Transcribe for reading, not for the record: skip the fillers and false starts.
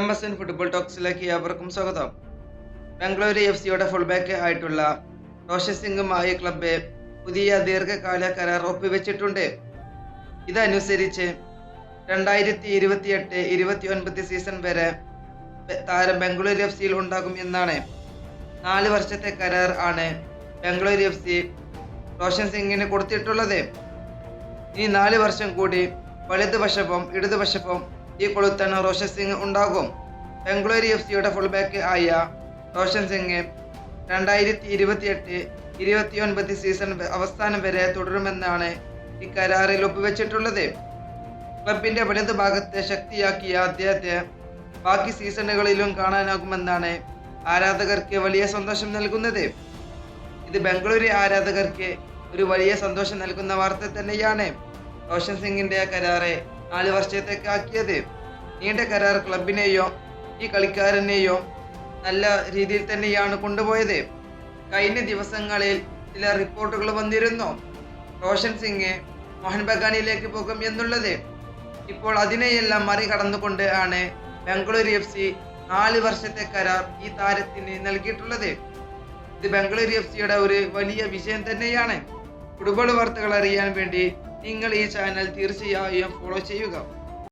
MSN football ടോക്സിലേക്ക് ഏവർക്കും സ്വാഗതം. Bengaluru FC full back ആയിട്ടുള്ള റോഷൻ സിംഗുമായി ക്ലബ്ബ് പുതിയ ദീർഘകാല കരാർ ഒപ്പുവെച്ചിട്ടുണ്ട്. ഇതനുസരിച്ച് 2028-29 സീസൺ വരെ താരം ബംഗളൂരു FC ഉണ്ടാകും എന്നാണ്. 4 വർഷത്തെ കരാർ ആണ് ബംഗളൂരു FC റോഷൻ സിംഗിന് കൊടുത്തിട്ടുള്ളത്. ഇനി 4 വർഷം കൂടി വലതുവശവും ഇടതുവശവും ഈ കൊളുത്തൻ റോഷൻ സിംഗ് ഉണ്ടാകും. ബംഗളൂരു FC ഫുൾ ബാക്ക് ആയ റോഷൻ സിംഗ് 2028-29 സീസൺ അവസാനം വരെ തുടരുമെന്നാണ് ഈ കരാറിൽ ഒപ്പുവെച്ചിട്ടുള്ളത്. ക്ലബിന്റെ വലതു ഭാഗത്തെ ശക്തിയാക്കിയ അദ്ദേഹത്തെ ബാക്കി സീസണുകളിലും കാണാനാകുമെന്നാണ് ആരാധകർക്ക് വലിയ സന്തോഷം നൽകുന്നത്. ഇത് ബംഗളൂരു ആരാധകർക്ക് ഒരു വലിയ സന്തോഷം നൽകുന്ന വാർത്ത തന്നെയാണ്. റോഷൻ സിംഗിന്റെ കരാറ് 4 വർഷത്തേക്ക് ആക്കിയത്. നീണ്ട കരാർ ക്ലബിനെയോ ഈ കളിക്കാരനെയോ നല്ല രീതിയിൽ തന്നെയാണ് കൊണ്ടുപോയത്. കഴിഞ്ഞ ദിവസങ്ങളിൽ ചില റിപ്പോർട്ടുകൾ വന്നിരുന്നു റോഷൻ സിംഗ് മോഹൻ ബഗാനിലേക്ക് പോകും എന്നുള്ളത്. ഇപ്പോൾ അതിനെയെല്ലാം മറികടന്നുകൊണ്ട് ആണ് ബംഗളൂരു FC 4 വർഷത്തെ കരാർ ഈ താരത്തിന് നൽകിയിട്ടുള്ളത്. ഇത് ബംഗളൂരു FC ഒരു വലിയ വിജയം തന്നെയാണ്. ഫുട്ബോൾ വാർത്തകൾ അറിയാൻ വേണ്ടി നിങ്ങൾ ഈ ചാനൽ തീർച്ചയായും ഫോളോ ചെയ്യുക.